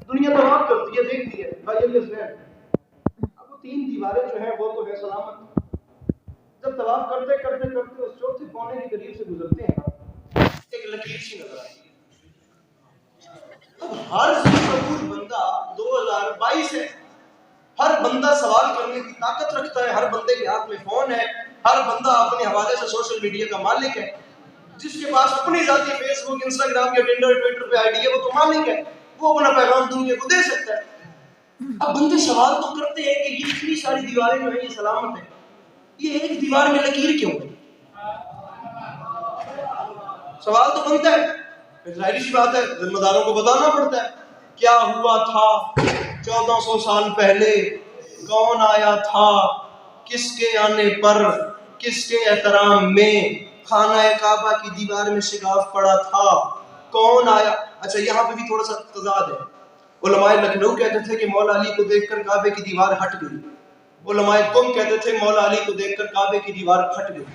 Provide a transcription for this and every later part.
دنیا طواف کرتی ہے، دیکھتی ہے بھائی اللہ سے اب وہ 3 دیواریں جو ہیں وہ تو ہے سلامت. جب طواف کرتے کرتے کرتے اس چوتھے کونے کے قریب سے گزرتے ہیں ایک لکیر سی نظر آئی. اب ہر ضرور بندہ 2022 ہے، ہر بندہ سوال کرنے کی طاقت رکھتا ہے، ہر بندے کے ہاتھ میں فون ہے، ہر بندہ اپنے حوالے سے سوشل میڈیا کا مالک ہے. جس کے پاس اپنی ذاتی فیس بک، انسٹاگرام یا ٹنڈر ٹویٹر پہ آئی ڈی ہے وہ تو مالک ہے، وہ اپنا پیغام دنیا کو دے سکتا ہے. اب بندے سوال تو کرتے ہیں کہ یہ اتنی ساری دیواریں جو ہیں یہ سلامت ہیں، یہ ایک دیوار میں لکیر کیوں ہے؟ سوال تو بنتا ہے، ظاہری سی بات ہے، ذمہ داروں کو بتانا پڑتا ہے. کیا ہوا تھا 1400 سال پہلے؟ کون آیا تھا؟ کس کے آنے پر، کس کے احترام میں خانہ کعبہ کی دیوار میں شگاف پڑا تھا؟ کون آیا؟ اچھا یہاں پہ بھی تھوڑا سا تضاد ہے. علماء لکھنؤ کہتے تھے کہ مولا علی کو دیکھ کر کعبے کی دیوار ہٹ گئی. علماء قم کہتے تھے مولا علی کو دیکھ کر کعبے کی دیوار پھٹ گئی.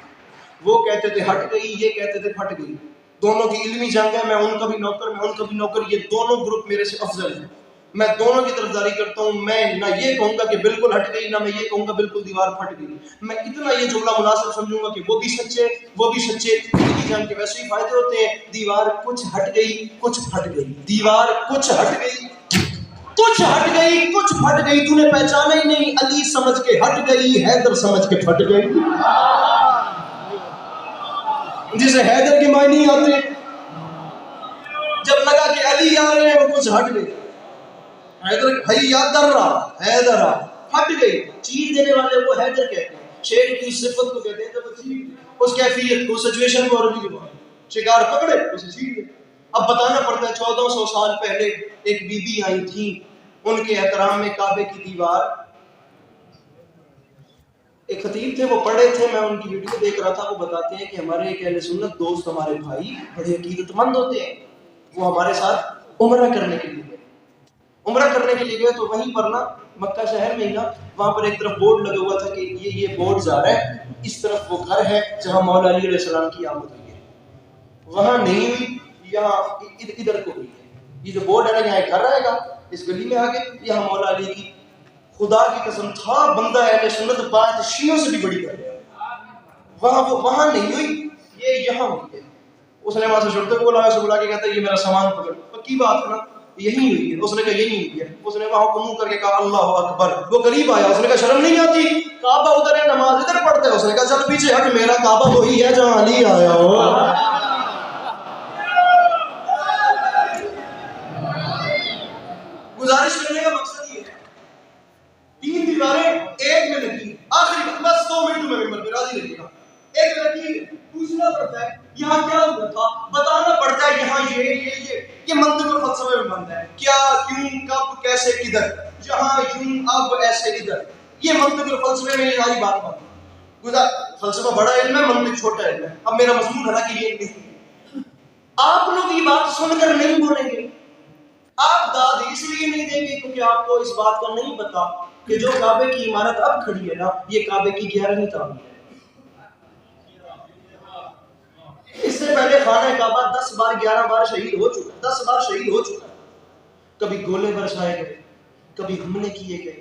وہ کہتے تھے ہٹ گئی، یہ کہتے تھے پھٹ گئی. دونوں کی علمی جنگ ہے، میں ان کا بھی نوکر، میں ان کا بھی نوکر. یہ دونوں گروپ میرے سے افضل ہیں، میں دونوں کی طرفداری کرتا ہوں. میں نہ یہ کہوں گا کہ بالکل ہٹ گئی، نہ میں یہ کہوں گا بالکل دیوار پھٹ گئی. میں اتنا یہ جملہ مناسب سمجھوں گا کہ وہ بھی سچے، وہ بھی سچے. علمی جنگ کے ویسے ہی فائدے ہوتے ہیں. دیوار کچھ ہٹ گئی، کچھ پھٹ گئی. دیوار کچھ ہٹ گئی، کچھ ہٹ گئی، کچھ پھٹ گئی. تو نے پہچانا ہی نہیں، علی سمجھ کے ہٹ گئی، حیدر سمجھ کے پھٹ گئی. جسے حیدر کے معنی نہیں آتے، جب لگا کہ علی آ رہے ہیں وہ کچھ ہٹ گئی. حیدر حیدر حیدر ہٹ گئی. چیر دینے والے کو حیدر کہتے ہیں، شیر کی صفت کو کہتے ہیں جب وہ چیر اس کیفیت کو، سچویشن کو عربی میں شکار پکڑے اسے چیر دے. اب بتانا پڑتا ہے 1400 سال پہلے ایک بی بی آئی تھی، ان کے احترام میں کعبے کی دیوار. ایک خطیب تھے، وہ پڑھے تھے، میں ان کی ویڈیو دیکھ رہا تھا. وہ بتاتے ہیں کہ ہمارے ایک اہل سنت دوست، ہمارے بھائی بڑے عقیدت مند ہوتے ہیں، وہ ہمارے ساتھ عمرہ کرنے کے لیے گئے. عمرہ کرنے کے لیے گئے تو وہیں پر نا مکہ شہر میں ہی نا وہاں پر ایک طرف بورڈ لگا ہوا تھا کہ یہ بورڈ جا رہا ہے، اس طرف وہ گھر ہے جہاں مولا علی علیہ السلام کی آمد ہوئی ہے. وہاں نہیں ہوئی، یہاں ادھر کو ہوئی ہے. یہ جو بورڈ ہے نا، یہاں ایک گھر رہے گا، اس گلی میں آگے یہاں مولا علی کی. خدا کی قسم تھا بندہ اہل سنت بات شیعوں سے بھی بڑی کر رہا ہے. وہاں نہیں ہوئی، یہ یہاں ہوئی ہے. اس نے وہاں سے چھوڑتے کو بلایا، اسے بلا کے کہتا ہے یہ میرا سامان پکڑ. پکی بات ہے نا، یہی ہوئی ہے. اس نے کہا یہی ہوئی ہے. اس نے وہاں کو منہ کر کے کہا اللہ اکبر. وہ قریب آیا، اس نے کہا شرم نہیں آتی؟ کعبہ ادھر ہے، نماز ادھر پڑھتا ہے. اس نے کہا چل پیچھے ہٹ، میرا کعبہ وہی ہے جہاں علی آیا ہو. گزارش کرنے کا مقصد یہ ہے، 3 دیواریں ایک میں لگی. آخری بس 2 منٹ میں ممبر پہ راضی رہیے گا. ایک لڑکی پوچھنا پڑتا ہے یہاں کیا ہوا تھا، بتانا پڑتا ہے یہاں یہ منطق اور فلسفے میں بنتا ہے. کیا، کیوں، کب، کیسے، کدھر، جہاں، یوں، اب، ایسے، ادھر. یہ منطق اور فلسفے میں یہ ساری بات بنتی ہے. فلسفہ بڑا علم ہے، منطق چھوٹا علم ہے. اب میرا مضمون حالانکہ یہ نہیں ہے. آپ لوگ یہ بات سن کر نہیں بولیں گے، آپ داد اس لیے نہیں دیں گے کیونکہ آپ کو اس بات کا نہیں پتا کہ جو کعبے کی عمارت اب کھڑی ہے نا، یہ کعبے کی 11ویں تعمیر ہے. اس سے پہلے خانہ کعبہ 10 بار 11 بار شہید ہو چکا، 10 بار شہید ہو چکا. کبھی گولے برسائے گئے، کبھی حملے کیے گئے،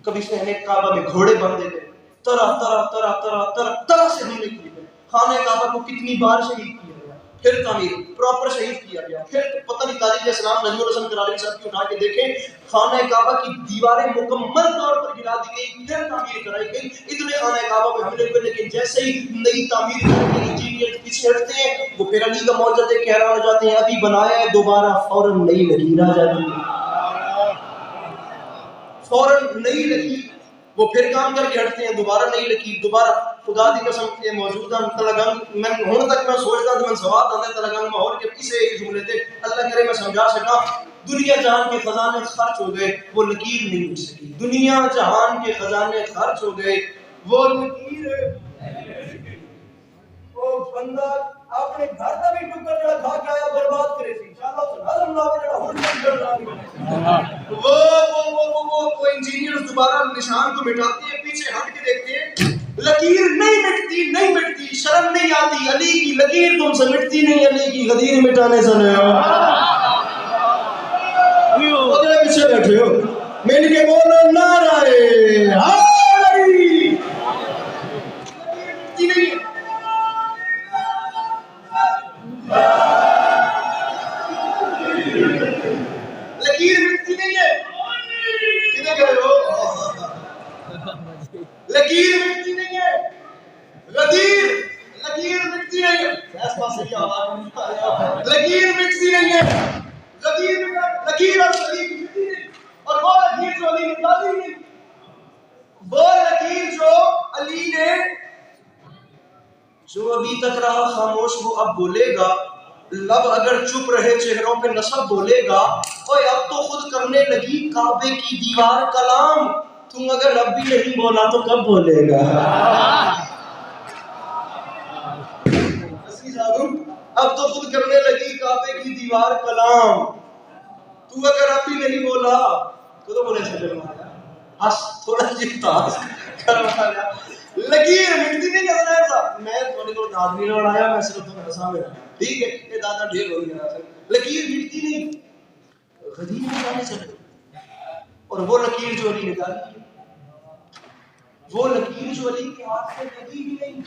کبھی خانہ کعبہ میں گھوڑے باندھے گئے، طرح سے حملے کیے گئے. خانہ کعبہ کو کتنی بار شہید کیا گیا، پھر تعمیر پراپر شہید کیا گیا. پھر پتہ نہیں تاریخ اسلام نجم الحسن کرالی صاحب کی اٹھا کے دیکھیں، خانہ کعبہ کی دیواریں مکمل طور پر گرا دی گئی، پھر تعمیر کرائی گئی. اتنے خانہ کعبہ پہ حملے ہوئے، لیکن جیسے ہی نئی تعمیر کرنے کے انجینئر پیچھے ہٹتے ہیں، وہ پھر علی کا معجزہ دیکھ کے حیران ہو جاتے ہیں. ابھی بنایا ہے دوبارہ فوراً نئی لکیر آ جاتی ہے، فوراً نئی لکیر. وہ پھر کام کر کے ہٹتے ہیں، دوبارہ نئی لکیر، دوبارہ. خدا دی قسم یہ موجودہ تلگنگ میں ہوں تک میں سوچتا تھا، میں سوال آتا ہے تلگنگ ماحول کے کسے ایک جملے تھے، اللہ کرے میں سمجھا سکا. دنیا جہان کے خزانے خرچ ہو گئے، وہ لکیر نہیں مل سکی. دنیا جہان کے خزانے خرچ ہو گئے، وہ لکیر. وہ بندہ اپنے گھر کا بھی ٹکر جڑا کھا کے آیا برباد کرے سی انشاءاللہ سبحان اللہ جڑا ہن ٹکر رہا وہ انجینئر دوبارہ نشان کو مٹاتے ہیں، پیچھے ہٹ کے دیکھتے ہیں لکیر نہیں مٹتی، نہیں مٹتی. شرم نہیں آتی، علی کی لکیر تم سے مٹتی نہیں، علی کی غدیر مٹانے سے نہیں. سے بیٹھے ہو؟ مل کے بولو نعرہ حیدری. لکیر مٹتی نہیں ہے. کدھر گئے ہو؟ لکیر مٹتی نہیں ہے. غدیر لکیر مٹتی نہیں ہے. لکیر مٹتی نہیں ہے. غدیر لکیر اور غدیر مٹتی نہیں. اور وہ لکیر جو علی نے ڈالی نہیں. وہ لکیر جو علی نے جو ابھی تک رہا خاموش وہ اب بولے گا. لب اگر چپ رہے چہروں پہ نصب بولے گا. اوے اب تو خود کرنے لگی کعبے کی دیوار کلام. تم اگر اب بھی نہیں بولا تو کب بولے گا؟ اب تو خود کرنے لگی کعبے کی دیوار کلام. تو اگر اب بھی نہیں بولا تو بولے سے ہس تھوڑا جیتا لکیر مٹتی نہیں ہے. میں تھوڑی بہت آدمی نے اڑایا میں صرف تمہیں ہسا میں ٹھیک ہے. یہ دادا ڈھیر ہو گیا. لکیر مٹتی نہیں. غدیر نکالنے چلے. اور وہ لکیر جو علی نکالی وہ لکیر جو علی کے ہاتھ سے لگی بھی نہیں.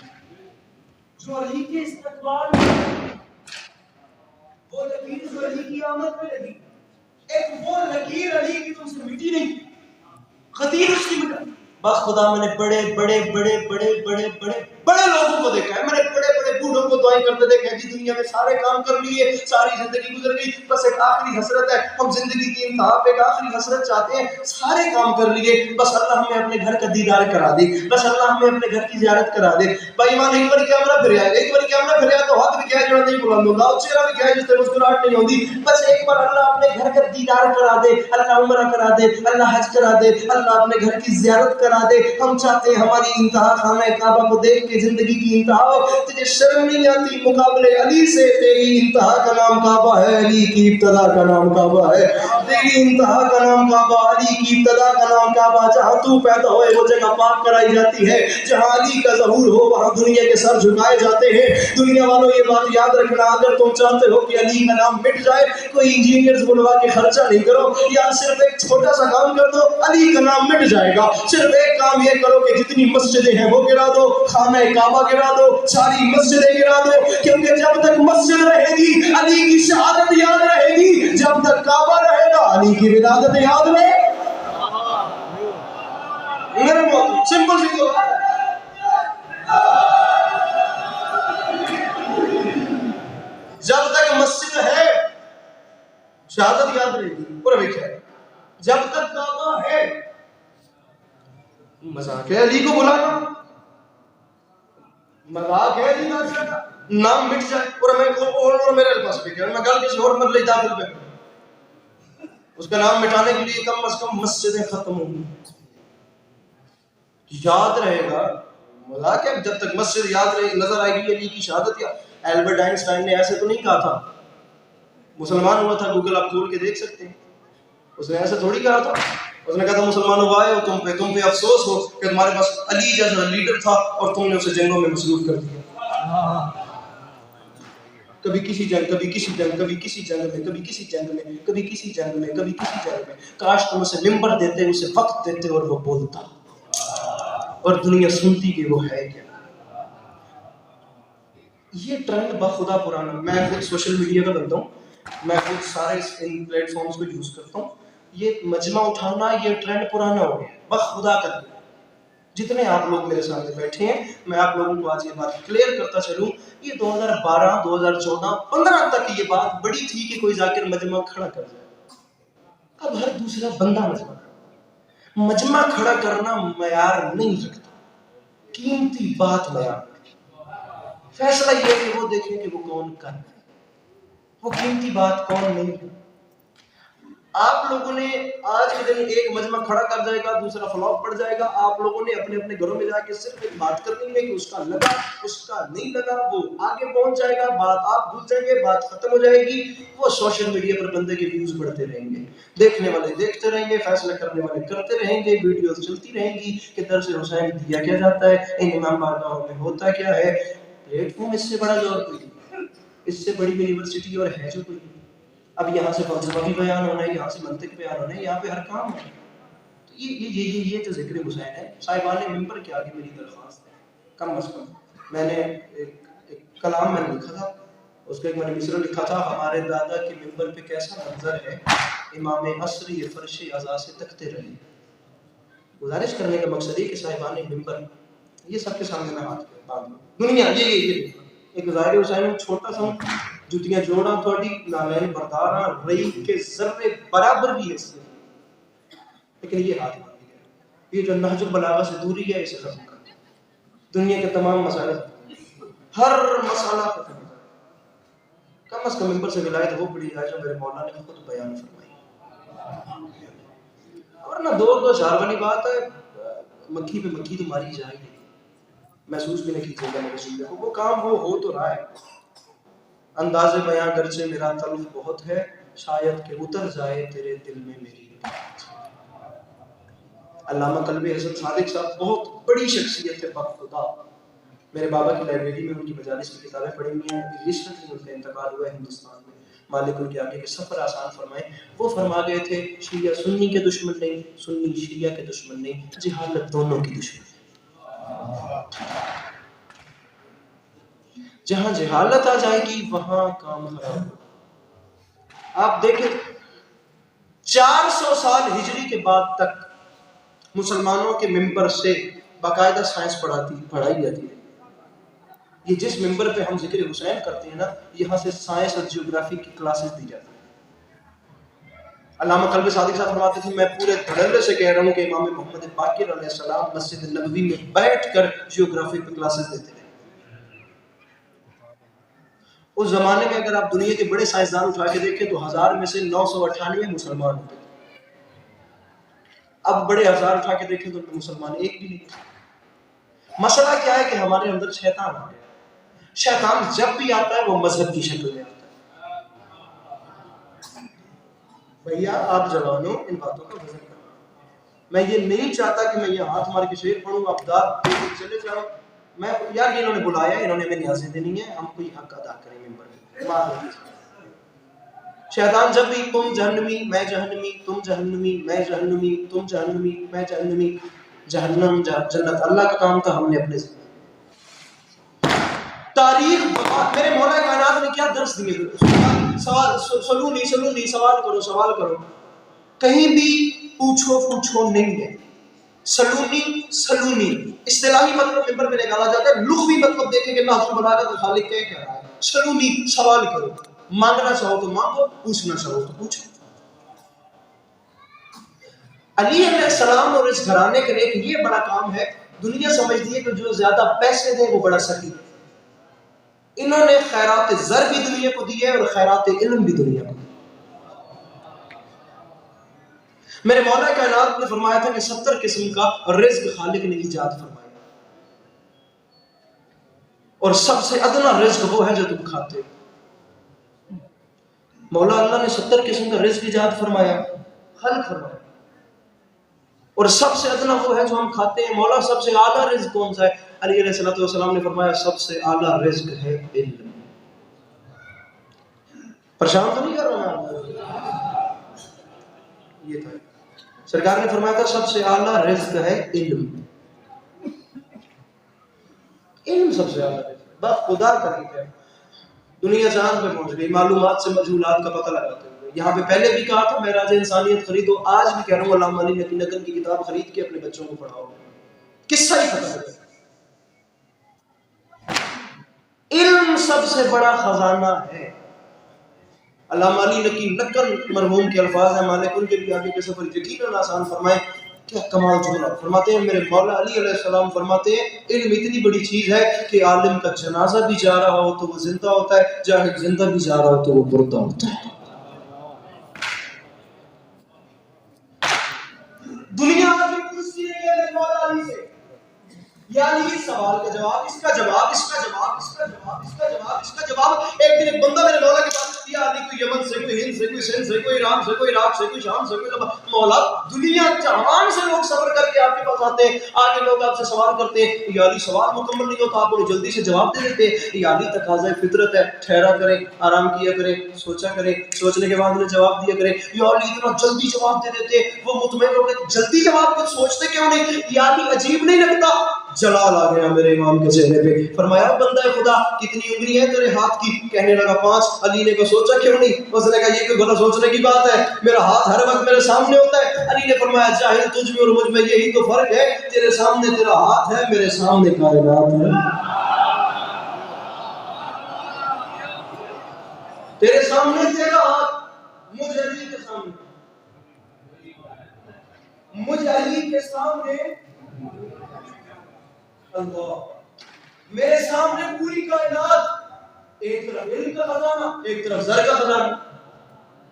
جو علی کے استقبال میں وہ لکیر جو علی کی آمد میں لگی. ایک وہ لکیر علی کی تم سے مٹی نہیں. غدیر اس کی مٹا. بس خدا میں نے بڑے بڑے بڑے بڑے بڑے بڑے بڑے لوگوں کو دیکھا ہے. میں نے بڑے بڑے بوڑھوں کو دعائیں کرتے دیکھا ہے. دنیا میں سارے کام کر لیے ساری زندگی گزر گئی بس ایک آخری حسرت ہے. ہم زندگی کی انتہا پہ ایک آخری حسرت چاہتے ہیں. سارے کام کر لیے بس اللہ ہمیں اپنے گھر کا دیدار کرا دے. بس اللہ ہمیں اپنے گھر کی زیارت کرا دے. بھائی ایمان ایک بار کیمرہ پھر آئے ایک بار کیمرہ پھر آئے تو ہاتھ بھی کیا ہے جو نہیں بلند ہوگا اور چہرہ بھی کیا ہے جس سے مسکراہٹ نہیں ہوگی. بس ایک بار اللہ اپنے گھر کا دیدار کرا دے. اللہ عمرہ کرا دے. اللہ حج کرا دے. اللہ اپنے گھر کی زیارت کرا دے. ہم چاہتے ہیں ہماری انتہا خانہ کعبہ کو دیکھ کے زندگی کی انتہا ہو. تجھے شرم نہیں آتی مقابلے علی سے؟ تیری انتہا کا نام کعبہ ہے. علی کی ابتدا کا نام کعبہ ہے. تیری انتہا کا نام کعبہ. علی کی ابتدا کا نام کعبہ. جہاں تو پیدا ہوئے وہ جگہ پاک کرائی جاتی ہے. جہاں علی کا ظہور ہو وہاں دنیا کے سر جھکائے جاتے ہیں. دنیا والوں یہ بات یاد رکھنا اگر تم چاہتے ہو کہ علی کا نام مٹ جائے کوئی انجینئرز بلوا کے خرچہ نہیں کرو. یا صرف ایک چھوٹا سا کام کر دو علی کا نام مٹ جائے گا. صرف ایک کام یہ کرو کہ جتنی مسجدیں ہیں وہ گرا دو. خانہ کعبہ گرا دو. ساری مسجدیں گرا دو. کیونکہ جب تک مسجد رہے گی علی کی شہادت یاد رہے گی. جب تک کعبہ رہے گا علی کی ولادت یاد رہے. سمپل سی بات ہے. جب تک مسجد ہے شہادت یاد رہے گی. پورا دیکھا ہے. جب تک کعبہ ہے مذاق ہے علی کو بلانا. مذاق ہے علی کا نام مٹ جائے. اور میرے پاس بھی میں گل کسی اور مر لئی داخل پہ اس کا نام مٹانے کے لیے کم از کم مسجدیں ختم ہوں گی. یاد رہے گا. مذاق ہے. جب تک مسجد یاد رہے نظر آئے گی علی کی شہادت. یا البرٹ آئنسٹائن نے ایسے تو نہیں کہا تھا. مسلمان ہوا تھا گوگل آپ کھول کے دیکھ سکتے ہیں. اس نے ایسے تھوڑی کہا تھا. اس نے کہا تھا مسلمانوں وائے ہو تم پہ افسوس ہو کہ تمہارے پاس علی جیسا لیڈر تھا اور تم نے اسے جنگوں میں مصروف کر دیا. کبھی کسی جنگ کبھی کسی جنگ کبھی کسی جنگ میں کبھی کسی جنگ میں کبھی کسی جنگ میں کبھی کسی جنگ میں. کاش تم اسے ممبر دیتے اسے وقت دیتے اور وہ بولتا اور دنیا سنتی کہ وہ ہے کیا. یہ ٹرینڈ بخدا پرانا. میں خود سوشل میڈیا کا بنتا ہوں. میں خود سارے ان پلیٹ فارمز کو یوز کرتا ہوں. یہ مجمع اٹھانا یہ ٹرینڈ پرانا ہو گیا. بخدا کر کے جتنے آپ لوگ میرے سامنے بیٹھے ہیں میں آپ لوگوں کو آج یہ بات کلیئر کرتا چلوں. یہ 2012 2014 15 تک یہ بات بڑی تھی کہ کوئی ذاکر مجمع کھڑا کر جائے. اب ہر دوسرا بندہ مجمع کھڑا کرنا معیار نہیں رکھتا. قیمتی بات معیار. فیصلہ یہ ہے کہ وہ دیکھیں کہ وہ کون کر رہا ہے. وہ قیمتی بات کون نہیں ہے. آپ لوگوں نے آج کے دن ایک مجمع کھڑا کر جائے گا دوسرا فلاپ پڑ جائے گا. آپ لوگوں نے اپنے اپنے گھروں میں جا کے صرف ایک بات کرنی ہے کہ اس کا لگا اس کا نہیں لگا. وہ آگے پہنچ جائے گا. بات آپ بھول جائیں گے. بات ختم ہو جائے گی. وہ سوشل میڈیا پر بندے کے ویوز بڑھتے رہیں گے. دیکھنے والے دیکھتے رہیں گے. فیصلہ کرنے والے کرتے رہیں گے. ویڈیوز چلتی رہیں گی کہ درس حسین دیا کیا جاتا ہے. ان امام بارگاہوں میں ہوتا کیا ہے. پلیٹ فارم اس سے بڑا جو اور کوئی نہیں. اس سے بڑی یونیورسٹی اور ہے جو کوئی نہیں. اب یہاں سے فلسفہ بھی بیان ہونا ہے، یہاں سے منطق بیان ہونا ہے، یہاں پہ ہر کام ہے. تو یہ جو ذکر حسین ہے، صاحبان ممبر کے آگے میری درخواست ہے کم از کم. میں نے ایک کلام میں لکھا تھا، اس کا ایک میں نے مصرع لکھا تھا، ہمارے دادا کے ممبر پہ کیسا منظر ہے، امام عصر یہ فرش عزا سے تکتے رہے. گزارش کرنے کا مقصد ہے کہ صاحبان ممبر یہ سب کے سامنے میں ہاتھ باندھ لوں. دنیا یہ ایک ظاہر حسین چھوٹا سا جوتیاں جوڑا تھوڑی نالین برداراں رئی کے ذرے برابر بھی ہے، لیکن یہ ہاتھ باندھ دیا. یہ جو نہج البلاغہ سے دوری ہے، اسے ختم کر. دنیا کے تمام مسائل ہر مسئلہ ختم ہو جائے. کم از کم ممبر سے ولایت وہ پڑی جائے جو میرے مولا نے خود بیان فرمائی. ورنہ دو چار والی بات ہے، مکھی پہ مکھی تو ماری جائے گی، محسوس بھی نہیں کیجیے گا میرے سننے کو. وہ کام وہ ہو تو رہا ہے. انداز بیاں گرچہ میرا تلف بہت ہے، شاید کہ اتر جائے تیرے دل میں میری بات. علامہ قلبی حضرت صادق صاحب بہت بڑی شخصیت ہے بخدا. میرے بابا کی لائبریری میں ان کی مجالس کی کتابیں پڑھی ہوئی ہیں. ریسنٹلی ان کا انتقال ہوا ہے ہندوستان میں. مالک ان کے آگے کے سفر آسان فرمائے. وہ فرما گئے تھے شیعہ سنی کے دشمن نہیں، سنی شیعہ کے دشمن نہیں، جہالت دونوں کی دشمن. جہاں جہالت آ جائے گی وہاں کام خراب ہوگا. آپ دیکھیں 400 سال ہجری کے بعد تک مسلمانوں کے ممبر سے باقاعدہ سائنس پڑھائی جاتی ہے. یہ جس ممبر پہ ہم ذکر حسین کرتے ہیں نا، یہاں سے سائنس اور جیوگرافی کی کلاسز دی جاتی ہیں. علامہ قلبی صادق صاحب فرماتے تھے میں پورے دھڑلے سے کہہ رہا ہوں کہ امام محمد باقر علیہ السلام مسجد نبوی میں بیٹھ کر جیوگرافی پہ کلاسز دیتے تھے. اس زمانے میں اگر آپ دنیا کے بڑے سائنسدان اٹھا کے دیکھیں تو 1000 میں سے 998 مسلمان ہوتے تھے. اب بڑے ہزار اٹھا کے دیکھیں تو مسلمان ایک بھی نہیں. مسئلہ کیا ہے کہ ہمارے اندر شیطان آ گیا. شیطان جب بھی آتا ہے وہ مذہب کی شکل میں آتا ہے. بھیا آپ جوانوں ان باتوں کا وزن کرو. میں یہ نہیں چاہتا کہ میں یہ ہاتھ مار کے شعر پڑھوں آپ داد دے کے چلے جاؤ. میں یار یہ انہوں نے بلایا، انہوں نے ہمیں نیازیں دینی ہے، ہم کوئی حق ادا کریں ممبر میں. شیطان جب بھی تم جہنمی میں جہنمی، تم جہنمی میں جہنمی، تم جہنمی میں جہنمی، جہنم جنت اللہ کا کام تھا. ہم نے اپنے تاریخ میرے مولا کائنات نے کیا درس دیے. سوال سلونی سوال کرو. کہیں بھی پوچھو نہیں ہے. سلونی اصطلاحی مطلب ممبر میں نکالا جاتا ہے. لغوی مطلب دیکھیں کہ اللہ سبحانہ وتعالی کا خالق کہہ رہا ہے. سلونی سوال کرو. مانگنا چاہو تو مانگو، پوچھنا چاہو تو پوچھو. علی علیہ السلام اور اس گھرانے کے ایک یہ بڑا کام ہے. دنیا سمجھتی ہے کہ جو زیادہ پیسے دے وہ بڑا سخی ہے. انہوں نے خیرات زر بھی دنیا کو دی ہے اور خیرات علم بھی دنیا کو. میرے مولا کائنات نے فرمایا تھا کہ 70 قسم کا رزق خالق نے ایجاد فرمایا، اور سب سے ادنا رزق وہ ہے جو تم کھاتے ہو. مولا اللہ نے 70 قسم کا رزق ایجاد فرمایا، خلق فرمایا، اور سب سے ادنا وہ ہے جو ہم کھاتے ہیں. مولا سب سے اعلیٰ رزق کون سا ہے؟ علی علیہ السلام نے فرمایا سب سے اعلیٰ رزق ہے علم. پریشان تو نہیں کر رہا میں؟ یہ تھا سرکار نے فرمایا تھا سب سے اعلیٰ رزق ہے علم. علم سب سے اعلیٰ رزق. بس خدا کا ہے. دنیا جہان پہ پہنچ گئی معلومات سے مجہولات کا پتہ لگاتے ہوئے. یہاں پہ پہلے بھی کہا تھا معراج انسانیت خریدو، آج بھی کہہ رہا ہوں علامہ علی نقی نقل کی کتاب خرید کے اپنے بچوں کو پڑھاؤ. قصہ ہی ختم ہے. علم سب سے بڑا خزانہ ہے. علامہ علی نقی نقل مرحوم کے الفاظ ہیں، مالک ان کے بھی آگے کے سفر یقیناً آسان فرمائے. کیا کمال جملہ فرماتے ہیں میرے مولا علی علیہ السلام. فرماتے ہیں علم اتنی بڑی چیز ہے کہ عالم کا جنازہ بھی جا رہا ہو تو وہ زندہ ہوتا ہے، جاہل زندہ بھی جا رہا ہو تو وہ مردہ ہوتا ہے. دنیا آج پوچھتی ہے میرے مولا علی سے، یعنی اس سوال کا جواب، اس کا جواب، اس کا جواب، اس کا جواب، اس کا جواب، اس کا جواب. ایک دن ایک بندہ میرے مولا کے پاس یا علی کوئی یمن سے، کوئی ہند سے، کوئی سندھ سے، کوئی ایران سے، کوئی عراق سے، کوئی شام سے، کوئی مولا دنیا جہان سے لوگ سفر کر کے آپ کے پاس آتے ہیں. آگے لوگ آپ سے سوال کرتے ہیں، یا علی سوال مکمل نہیں ہوتا آپ انہیں جلدی سے جواب دے دیتے. یا علی تقاضۂ فطرت ہے، ٹھہرا کرے، آرام کیا کرے، سوچا کرے، سوچنے کے بعد انہیں جواب دیا کرے. یا علی اتنا جلدی جواب دے دیتے، وہ مطمئن ہو گئے جلدی جواب کچھ سوچتے کیوں نہیں؟ یا علی عجیب نہیں لگتا؟ جلال آ گیا میرے امام کے چہرے پہ. فرمایا بندہ خدا کتنی انگلی ہے تیرے ہاتھ کی؟ کہنے لگا 5. علی نے کہا سوچا کیوں نہیں؟ اس نے کہا یہ کوئی بڑا سوچنے کی بات ہے، میرا ہاتھ ہر وقت میرے سامنے ہوتا ہے. علی نے فرمایا جاہل تجھ میں اور مجھ میں یہی تو فرق ہے، تیرے سامنے تیرا ہاتھ ہے، میرے سامنے کائنات ہے. تیرے سامنے تیرا ہاتھ، مجھ علی کے سامنے، مجھ علی کے سامنے اللہ، میرے سامنے پوری کائنات. ایک طرف علم کا خزانہ، ایک طرف زر کا خزانہ.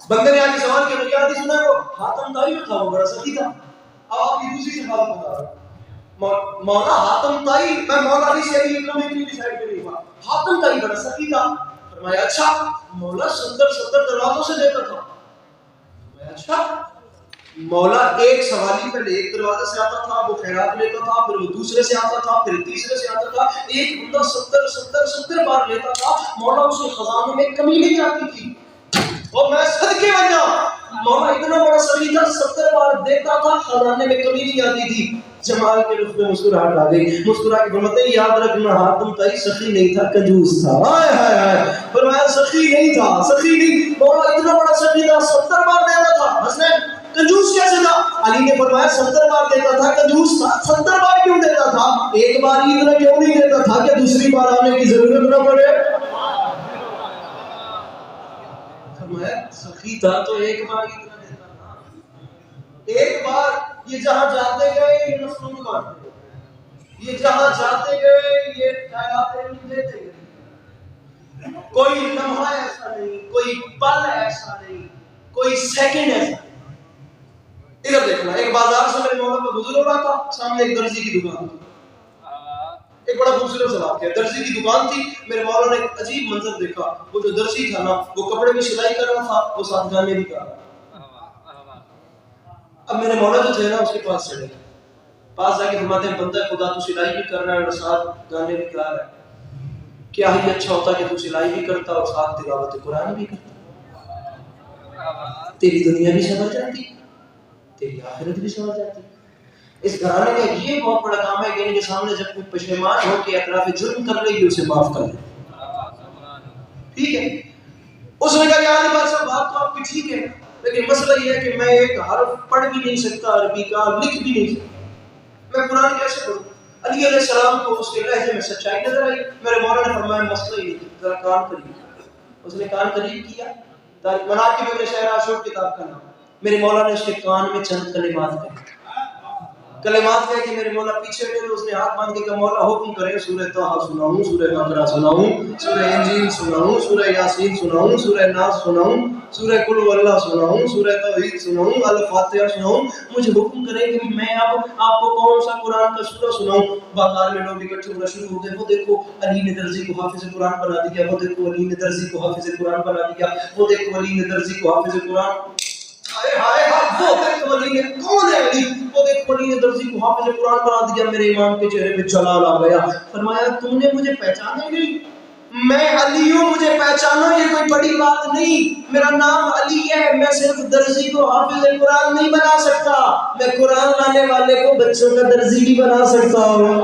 بندے نے آگے سوال کیا، کیا حدیث سنا ہے؟ وہ حاتم طائی جو تھا وہ بڑا سخی تھا. اب آپ کی دوسری سے بات بتا رہا ہوں، مولا حاتم طائی، میں مولا علی سے ابھی اکنومی کی سائڈ پہ نہیں ہوا، حاتم طائی بڑا سخی تھا. فرمایا اچھا، مولا 70 دروازوں سے دیتا تھا. فرمایا اچھا. مولا ایک سوالی پہلے ایک دروازے سے آتا تھا، وہ خیرات لیتا تھا، پھر وہ دوسرے سے آتا تھا، پھر تیسرے سے آتا تھا. ایک بندہ 70 بار لیتا تھا. مولا اس کے خزانے میں کمی نہیں آتی تھی. اور میں صدقے بن جاؤں، مولا اتنا بڑا سخی تھا، 70 بار دیتا تھا، خزانے میں کمی نہیں آتی تھی. جمال کے رخ میں مسکراہٹ آ گئی. مسکرا کے فرماتے ہیں یاد رکھنا حاتم طائی سخی نہیں تھا، کنجوس تھا. ہائے ہائے ہائے. فرمایا سخی نہیں تھا، سخی نہیں. مولا اتنا بڑا سخی تھا، 70 بار دیتا تھا. حسنین کنجوس کیسے تھا؟ علی نے فرمایا 70 بار دیتا تھا، کنجوس تھا. 70 بار کیوں دیتا تھا؟ ایک بار ہی اتنا کیوں نہیں دیتا تھا کہ دوسری بار آنے کی ضرورت نہ پڑے؟ فرمایا سخی تھا تو ایک بار ہی اتنا دیتا تھا. ایک بار یہ جہاں جاتے گئے یہ نسلوں کو مارتے گئے، یہ جہاں جاتے گئے یہ خیرات علم دیتے گئے. کوئی لمحہ ایسا نہیں، کوئی پل ایسا نہیں، کوئی سیکنڈ ایسا نہیں. ادھر دیکھنا، ایک بازار سے میرے مولا کا گزر ہو رہا تھا، سامنے ایک درزی کی دکان تھی. ایک بڑا خوبصورت سا واقعہ، درزی کی دکان تھی. میرے مولا نے ایک عجیب منظر دیکھا. وہ جو درزی تھا نا، وہ کپڑے میں سلائی کر رہا تھا، وہ ساتھ گانے بھی گا رہا تھا. اب میرے مولا جو تھے نا اس کے پاس چلے گئے. پاس جا کے فرماتے ہیں بندہ خدا تو سلائی بھی کر رہا ہے اور ساتھ گانے بھی گا رہا ہے، کیا ہی اچھا ہوتا کہ تو سلائی بھی کرتا اور ساتھ تلاوت قرآن بھی کرتا. تیری دنیا بھی سنور جاتی، تیری آخرت بھی سنور جاتی. اس گھرانے کا یہ بہت بڑا کام ہے کہ ان کے سامنے جب کوئی پشیمان ہو کے اطراف جرم کر لے گی اسے معاف کر لے. ٹھیک ہے. اس نے کہا یار بات صاحب بات تو آپ کی ٹھیک ہے، لیکن مسئلہ یہ ہے کہ میں ایک حرف پڑھ بھی نہیں سکتا عربی کا، لکھ بھی نہیں سکتا، میں قرآن کیسے پڑھوں؟ علی علیہ السلام کو اس کے لہجے میں سچائی نظر آئی. میرے مولا نے فرمایا مسئلہ یہ ہے، ذرا کان قریب. اس نے کان قریب کیا. مناقب ابن شہر عاشور کتاب کا نام. میرے مولا نے اس کے کان میں چند کلمات کہے. کلمات کہے کہ میرے مولا پیچھے میرے اس نے ہاتھ باندھ کے کہا مولا حکم کرے سورہ طہ سناؤں، سورہ بقرہ سناؤں، سورہ انجیل سناؤں، سورہ یاسین سناؤں، سورہ ناس سناؤں، سورہ قل هو اللہ سناؤں، سورہ توحید سناؤں، الفاتحہ سناؤں. مجھے حکم کرے کہ میں اب آپ کو کون سا قرآن کا سورہ سناؤں. بازار میں لوگ اکٹھے ہونا شروع ہو گئے. وہ دیکھو علی نے درزی کو حافظ قرآن بنا دیا، وہ دیکھو علی نے درزی کو حافظ قرآن بنا دیا، وہ دیکھو علی نے درزی کو حافظ قرآن. ہائے ہائے ہائے، وہ دیکھو علی نے، کون ہے علی؟ وہ دیکھو علی نے درزی کو حافظ قرآن بنا دیا. میرے امام کے چہرے پہ جلال آ گیا. فرمایا تم نے مجھے پہچانا ہی نہیں. میں علی ہوں، مجھے پہچانا یہ کوئی بڑی بات نہیں. میرا نام علی ہے. میں صرف درزی کو حافظ قرآن نہیں بنا سکتا، میں قرآن لانے والے کو بچوں کا درزی بھی بنا سکتا ہوں.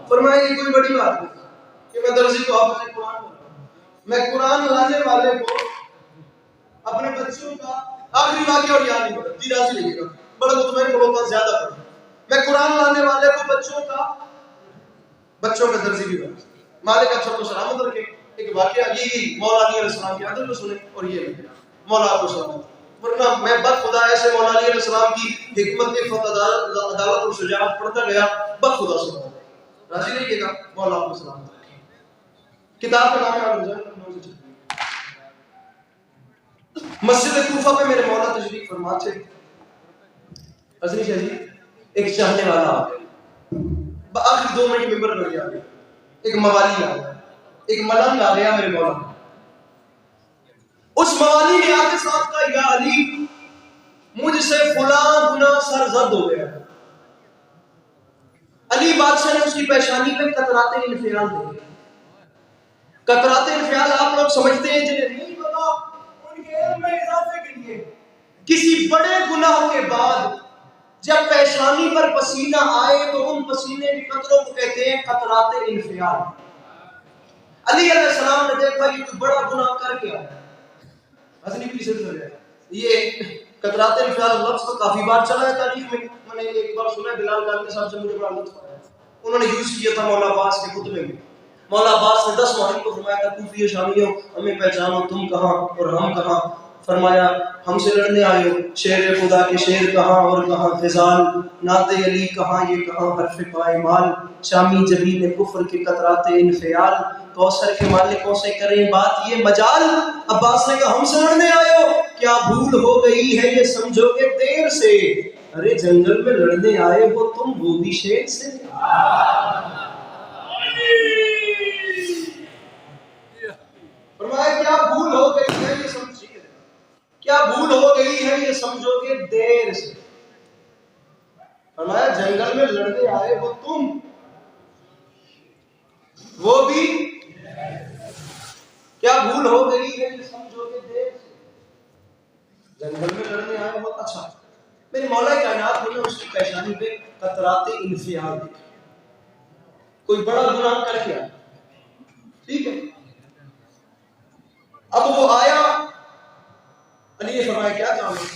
فرمایا یہ کوئی بڑی بات نہیں کہ میں درزی کو حافظ قرآن بناؤں. میں قرآن لانے والے کو اپنے بچوں کا، آخری واقعہ اور یاد نہیں پڑا، جی راضی رہیے گا، بڑا مطمئن بڑا زیادہ پڑھا. میں قرآن لانے والے کو بچوں کا درزی بھی بنا. مالک آپ سب کو سلامت رکھے. ایک واقعہ یہ مولا علی علیہ السلام کی عدل کو سنے اور یہ مولا آپ کو سلامت. ورنہ میں بخدا ایسے مولا علی علیہ السلام کی حکمت عفت عدالت اور شجاعت پڑھتا گیا، بخدا سنا. راضی رہیے گا، مولا آپ کو سلامت رکھے. کتاب کا نام ہے مسجد کوفہ پہ میرے مولا تشریف فرما تھے. حضرت شاہ جی ایک چاہنے والا آ گیا، آخری 2 منٹ ممبر پر آ گیا. ایک موالی آ گیا. ایک ملنگ آ گیا میرے مولا، اس موالی نے آ کے ساتھ کہا یا علی مجھ سے فلاں گناہ سرزد ہو گیا۔ علی بادشاہ نے اس کی پیشانی پہ قطرات انفعال دیکھے۔ قطرات انفعال آپ لوگ سمجھتے ہیں جنہیں نہیں پتا، ان کے علم میں اضافے کے لیے کسی بڑے گناہ کے بعد جب پیشانی پر پسینہ آئے تو ان پسینے کے قطروں کو کہتے ہیں قطرات انفعال۔ علی علیہ السلام نے دیکھا یہ کوئی بڑا گناہ کر کے آیا، حسنی پیچھے سے گیا۔ یہ قطرات انفعال لفظ تو کافی بار چلا ہے تاریخ میں نے ایک بار سنا ہے بلال غازی صاحب سے، مجھے بڑا لطف آیا، انہوں نے یوز کیا تھا مولا عباس کے خطبے میں۔ مولا عباس نے 10 ماہی کو فرمایا تھا کوفی شامیوں ہمیں پہچانو، تم کہاں اور ہم کہاں؟ فرمایا ہم سے لڑنے آئے ہو، شیر خدا کے شیر کہاں اور کہاں فضال، نعت علی کہاں یہ کہاں حرف پائمال، شامی جبین کفر کے قطرات انفعال، کوثر کے مالکوں سے کریں بات یہ مجال۔ عباس نے کہا ہم سے لڑنے آئے ہو، کیا بھول ہو گئی ہے یہ سمجھو گے دیر سے، ارے جنگل میں لڑنے آئے ہو تم وہ بھی شیر سے۔ فرمایا کیا بھول ہو گئی ہے یہ سمجھیے، کیا بھول ہو گئی ہے یہ سمجھو گے دیر سے، فرمایا جنگل میں لڑنے آئے ہو تم وہ بھی، کیا بھول ہو گئی ہے یہ سمجھو گے دیر سے، جنگل میں لڑنے آئے ہو۔ اچھا میرے مولا کائنات نے اس کی پیشانی پہ قطرات انفعال دیکھے، کوئی بڑا گناہ کر کے آیا، ٹھیک ہے۔ اب وہ آیا، علی نے فرمایا کیا کام ہے؟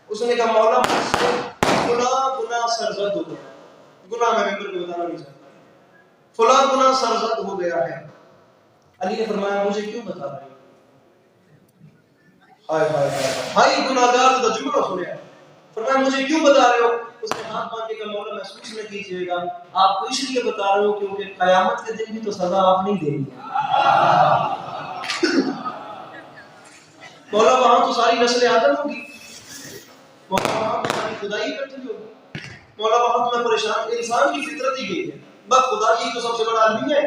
اس نے کہا مولا مجھ سے فلاں گناہ سرزد ہو گیا، گناہ میں ممبر کو بتانا نہیں چاہتا، فلاں گناہ سرزد ہو گیا ہے۔ علی نے فرمایا مجھے کیوں بتا رہے ہو؟ ہائے ہائے ہائے ہائے گناہگار کا جملہ سنیا، فرمایا مجھے کیوں بتا رہے ہو؟ اس نے ہاتھ باندھ کے کہا مولا محسوس نہ کیجیے گا، آپ کو اس لیے بتا رہے ہو کیونکہ قیامت کے دن بھی تو سزا آپ نہیں دیں گے۔ مولا وہاں تو ساری نسل آدم ہوگی، مولا وہاں تو ساری خدائی کرتی ہوگی، مولا وہاں تو میں پریشان، انسان کی فطرت ہی گئی ہے، بس خدا ہی تو سب سے بڑا آدمی ہے۔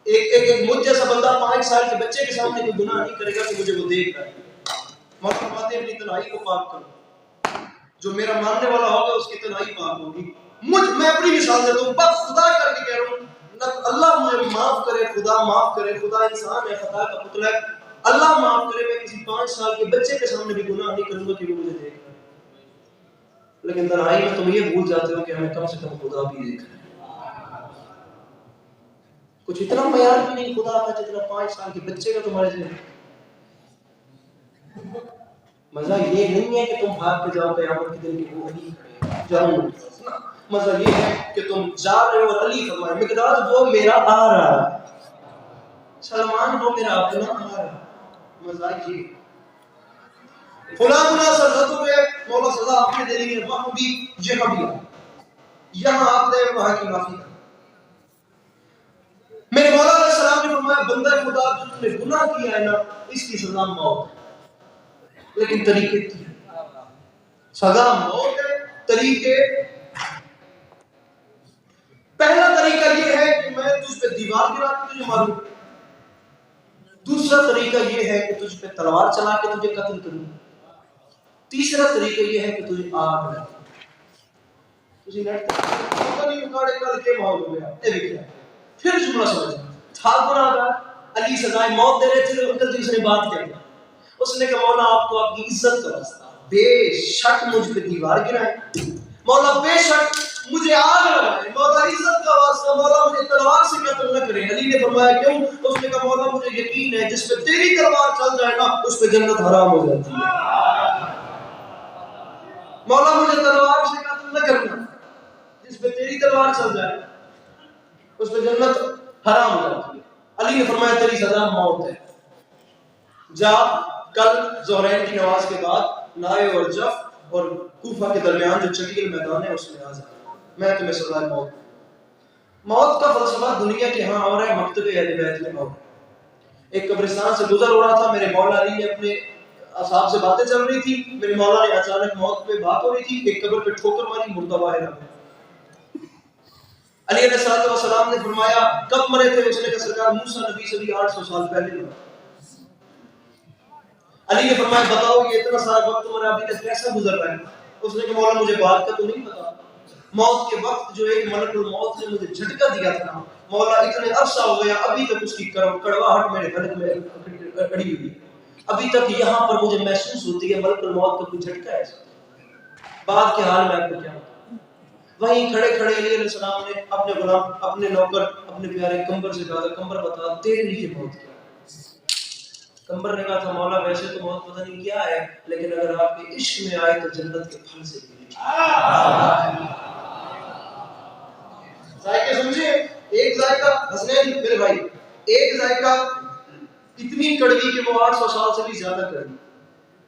ایک مجھ جیسا بندہ 5 سال کے بچے کے سامنے کوئی گناہ نہیں کرے گا کہ مجھے وہ دیکھ رہا ہے۔ مولا فرماتے ہیں اپنی تنہائی کو پاک کرو، جو میرا ماننے والا ہوگا اس کی تنہائی پاک ہوگی۔ میں اپنی مثال دیتا ہوں، بس خدا کر کے کہہ رہا ہوں، اللہ مجھے معاف کرے، خدا معاف کرے، خدا انسان ہے، خطا کا پتلا ہے، اللہ معاف کرے، میں کسی 5 سال کے بچے کے سامنے بھی گناہ نہیں کروں گا کہ وہ مجھے دیکھ رہا ہے۔ لیکن تنہائی میں تم یہ بھول جاتے ہو کہ ہمیں کم سے کم خدا بھی دیکھ رہا ہے۔ کچھ اتنا معیار بھی نہیں خدا کا جتنا 5 سال کے بچے کا تمہارے ذہن۔ مزہ یہ نہیں ہے کہ تم بھاگ کے جاؤ قیامت کے دن کی وہ علی کھڑے جاؤ، مزہ یہ ہے کہ تم جا رہے ہو اور علی فرمائے مقداد وہ میرا آ رہا ہے، سلمان وہ میرا اپنا آ رہا ہے۔ مزہ یہ فلاں گناہ سرزد ہوئے، مولا سزا آپ نے دے دی ہے، وہاں بھی یہاں بھی، یہاں آپ نے وہاں کی معافی کر۔ میرے مولا علیہ السلام نے فرمایا بندہ خدا جو تم نے گناہ کیا ہے نا اس کی سزا موت ہے، لیکن طریقے کی سزا موت ہے۔ طریقے پہلا طریقہ یہ ہے کہ میں تجھ پہ دیوار گرا کے تجھے ماروں، دوسرا طریقہ یہ ہے کہ تجھ پہ تلوار چلا کے تجھے قتل کروں، تیسرا طریقہ یہ ہے کہ تجھے آگ لگا تجھے نہیں اکاڑے کر کے موت ہو گیا۔ پھر جملہ سمجھ تھا گناہگار، علی سزائے موت دے رہے تھے، انکل جی سے بات کہی، اس نے کہا مولا آپ کو آپ کی عزت کا واسطہ بے شک مجھ پہ دیوار گرائے، مولا بے شک مجھے آگ لگائے، مولا عزت کا واسطہ مولا مجھے تلوار سے قتل نہ کرے۔ علی نے فرمایا کیوں؟ اس نے کہا مولا مجھے یقین ہے جس پہ تیری تلوار چل جائے نا اس پہ جنت حرام ہو جاتی ہے، مولا مجھے تلوار سے قتل نہ کرنا، جس پہ تیری تلوار چل جائے اس پہ جنت حرام ہو جاتی ہے۔ علی نے فرمایا تیری سزا موت ہے، جا کل ظہرین کی نماز کے بعد نائے اور جف اور کوفہ کے درمیان جو چٹیل میدان ہے اس میں آ جا، میں تمہیں سزا موت۔ موت کا فلسفہ دنیا کے ہاں اور ہے، مکتب اہل بیت میں اور ایک قبرستان سے گزر ہو رہا تھا، میرے مولا علی نے اپنے اصحاب سے باتیں چل رہی تھی، میرے مولا نے اچانک موت پہ بات ہو رہی تھی، ایک قبر پہ ٹھوکر ماری، مردہ باہر آ گیا۔ علی علیہ السلام نے فرمایا کب مرے تھے؟ اس نے کہا سرکار موسیٰ نبی سے بھی 800 سال پہلے مرا۔ علی نے فرمایا بتاؤ یہ اتنا سارا وقت تمہارا ابھی تک کیسا گزر رہا ہے؟ اس نے کہا مولا مجھے بات کا تو نہیں پتا، موت کے وقت جو ایک ملک الموت نے مجھے جھٹکا دیا تھا مولا اتنے عرصہ ہو گیا ابھی تک اس کی کڑواہٹ میرے گلے میں اڑی ہوئی ہے، ابھی تک یہاں پر مجھے محسوس ہوتی ہے ملک الموت کا کوئی جھٹکا ہے۔ بعد کے حال میں آپ کو کیا ہوتا؟ وہیں کھڑے کھڑے علی علیہ السلام نے اپنے غلام اپنے نوکر اپنے پیارے کمبر سے کہا کمبر بتا تیرے لیے موت کیا؟ کمبر نے کہا تھا مولا ویسے تو موت پتہ نہیں کیا ہے لیکن اگر آپ کے عشق میں آئے تو جنت کے پھل سے ملے۔ ذائقے سمجھے، ایک ذائقہ حسنین میرے بھائی، ایک ذائقہ اتنی کڑوی کہ وہ 800 سال سے بھی زیادہ کڑوی،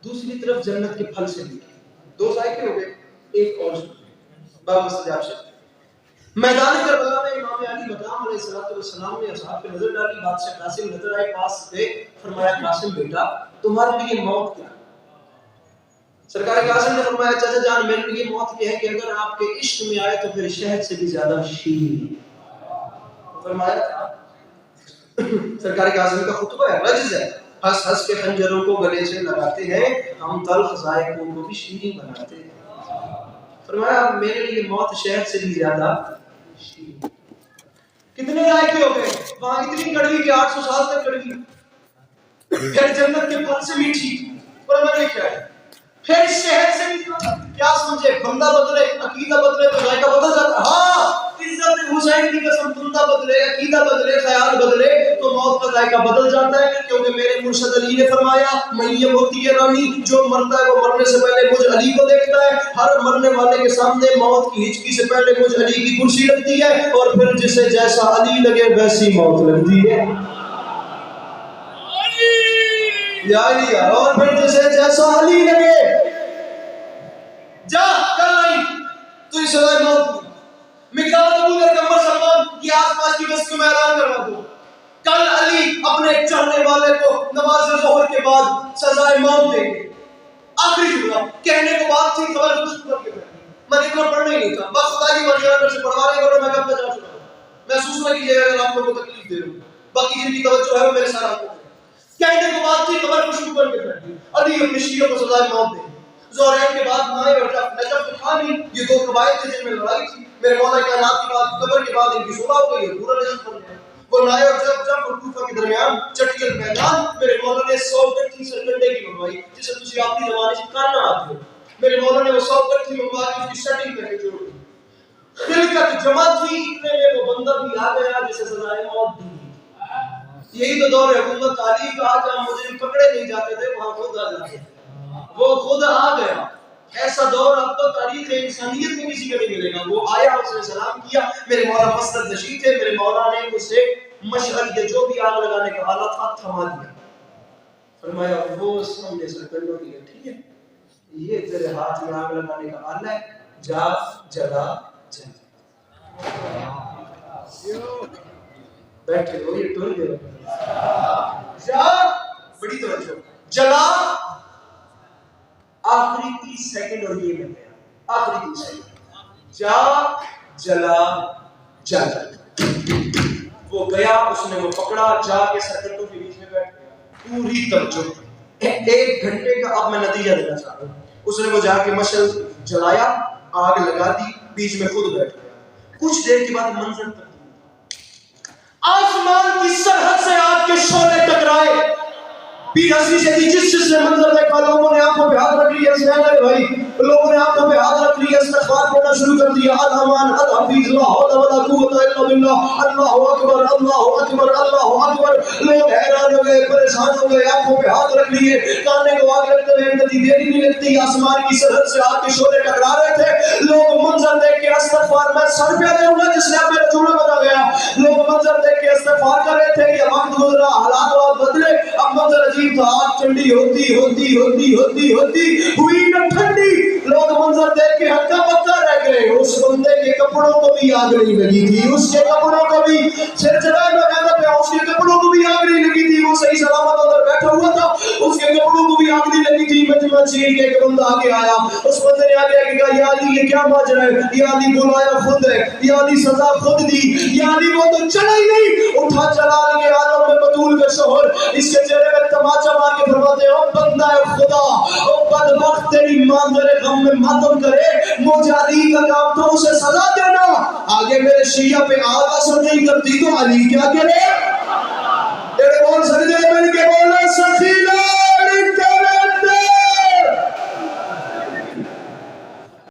دوسری طرف جنت کے پھل سے ملے۔ دو ذائقے ہو گئے، ایک اور باب مستجاب سے میدان کربلا میں امام علی مقام علیہ السلام نے اصحاب پہ نظر ڈالی، بادشاہ قاسم نظر آئے پاس سے، فرمایا قاسم بیٹا تمہارے لیے موت کیا؟ سرکار قاسم نے فرمایا چچا جان میرے لیے موت یہ ہے کہ اگر آپ کے عشق میں آئے تو پھر شہد سے بھی زیادہ شیریں۔ فرمایا سرکار قاسم کا خطبہ ہے، رجز ہے، ہنس ہنس کے خنجروں کو گلے سے لگاتے ہیں ہم تلخ ذائقوں کو بھی شیریں بناتے ہیں۔ فرمایا میرے لیے موت شہد سے بھی زیادہ شیریں۔ کتنے ذائقے ہو گئے وہاں، اتنی کڑوی کہ 800 سال تک کڑوی، پھر جنت کے پھل سے میٹھی، پر میں نے کیا ہے پھر شہد سے بھی کیا سمجھے؟ بندہ بدلے عقیدہ بدلے تو ذائقہ بدل جاتا ہے۔ ہاں عزت حسین کی قسم، بندہ بدلے عقیدہ بدلے خیال بدلے تو موت کا ذائقہ بدل جاتا ہے، کیونکہ میرے مرشد علی نے فرمایا میم ہوتی ہے رانی، جو مرتا ہے وہ مرنے سے پہلے مجھ علی کو دیکھتا ہے، ہر مرنے والے کے سامنے موت کی ہچکی سے پہلے مجھ علی کی کرسی لگتی ہے، اور پھر جسے جیسا علی لگے ویسی موت لگتی ہے یا علی، اور پھر جسے جیسا علی لگے جا کل نہیں تو اس سزائے موت مقداد ابو ذر کمبر سلمان کی آس پاس کی بستیوں میں اعلان کروا دو کل علی اپنے چڑھنے والے کو نماز ظہر کے بعد سزائے موت دیں گے۔ آخری جملہ کہنے کو بات تھی خبر خوش کر کے میں نے اتنا پڑھنا ہی نہیں تھا، بس خدا کی مرضی ہے، سے پڑھوا رہے کرو، میں کب تک جا چکا ہوں، محسوس نہ کیجیے اگر آپ لوگوں کو تکلیف دے رہا ہوں، باقی جن کی توجہ ہے وہ میرے ساتھ کو کہنے کو بات تھی خبر خوش کر کے پھیلی علی اپنے شیعوں کو سزائے موت دیں گے۔ زہرین کے بعد نائب اور نجف تھا نہیں، یہ دو قبائل تھے جن میں لڑائی تھی، میرے مولا کائنات کی بات قبر کے بعد ان کی صلح ہو گئی ہے، پورا نجف بن گیا۔ وہ نائب اور جب اور کوفہ کے درمیان چٹیل میدان، میرے مولا نے 100 گٹھی سرکنڈے کی منگوائی جسے تجھے اپنی زبان سے کرنا آتی ہو، میرے مولا نے وہ 100 گٹھی منگوا کے اس کی سیٹنگ کر کے جوڑ دی، خلقت جمع تھی، اتنے میں وہ بندہ بھی آ گیا جسے سزائے موت دی۔ یہی تو دور حکومت علی کا، جہاں مجرم پکڑے نہیں جاتے تھے وہاں خود آ جاتے تھے، وہ خود آ گیا۔ ایسا دور اب تو تاریخ انسانیت میں کسی کو نہیں ملے گا۔ وہ آیا، اس نے سلام کیا، میرے مولا مسجد نشین تھے، میرے مولا نے اسے مشعل یا جو بھی آگ لگانے کا آلہ تھا تھما دیا، فرمایا وہ سامنے سے پہلو کی ہے، ٹھیک ہے یہ تیرے ہاتھ میں آگ لگانے کا آلہ ہے، جا جلا جلا۔ بیٹھے ہو یہ ٹول گئے، جا بڑی توجہ، جلا آخری 30 سیکنڈ اور یہ بن گیا، آخری 30 سیکنڈ، جا جلا جلا۔ وہ گیا، اس نے وہ پکڑا، جا کے سرکٹوں کے بیچ میں بیٹھ گیا، پوری توجہ، 1 گھنٹے کا اب میں نتیجہ دینا چاہتا ہوں۔ اس نے وہ جا کے مشعل جلایا، آگ لگا دی، بیچ میں خود بیٹھ گیا۔ کچھ دیر کے بعد منظر تبدیل، آسمان کی سرحد سے آگ کے شعلے ٹکرائے، پیر حسنی سے جس نے منظر دیکھا لوگوں نے آنکھوں پہ ہاتھ رکھ لیا، میرے بھائی لوگوں نے آنکھوں پہ ہاتھ رکھ لیا، استغفار پڑھنا شروع کر دیا، الرحمن الحفیظ لا حول ولا قوت الا باللہ، اللہ اکبر اللہ اکبر اللہ اکبر۔ لوگ حیران ہو گئے، پریشان ہو گئے، آنکھوں پہ ہاتھ رکھ لیے، کانے کو آگ لگتے ہوئے اتنی دیری نہیں لگتی، آسمان کی سرحد سے آگ کے شعلے ٹکرا رہے تھے۔ لوگ منظر دیکھ کے استغفار، میں سر پہ دوں گا جس نے اپنے جملہ بتا گیا، لوگ منظر دیکھ کے استغفار کر رہے تھے، یہ وقت گزرا، حالات بدلے، اب منظر عجیب تھا، آگ ٹھنڈی ہوتی ہوتی ہوتی ہوتی ہوتی ہوئی نہ ٹھنڈی، لوگ منظر دیکھ کے ہکا بکا رہ گئے، اس بندے کے کپڑوں کو بھی آگ نہیں لگی تھی، اس کے کپڑوں کو بھی چرچرائے میں کہتا پیا، اس کے کپڑوں کو بھی آگ نہیں لگی تھی، وہ صحیح سلامت اندر بیٹھا ہوا تھا، اس کے کپڑوں کو بھی آگ نہیں لگی تھی۔ مجمع چیر کے ایک بندہ آگے آیا، اس بندے نے آگے آگے کہا، یا علی یہ کیا ماجرا ہے؟ یا علی بلایا خود ہے، یا علی سزا خود دی، یا علی وہ تو چلا ہی نہیں، اٹھا چلا کے عالم میں بطول کا شوہر اس کے چہرے میں تماچا مار کے فرماتے ہیں، او بندہ خدا، او بدبخت تیری ماں تیرے غم میں ماتم کرے، مجھے علی کا کام تو اسے سزا دینا، آگے میرے شیعہ پہ آگ اثر نہیں کرتی تو علی کیا کرے؟ تیرے بول سکتے ہیں مل کے بولنا سخیلہ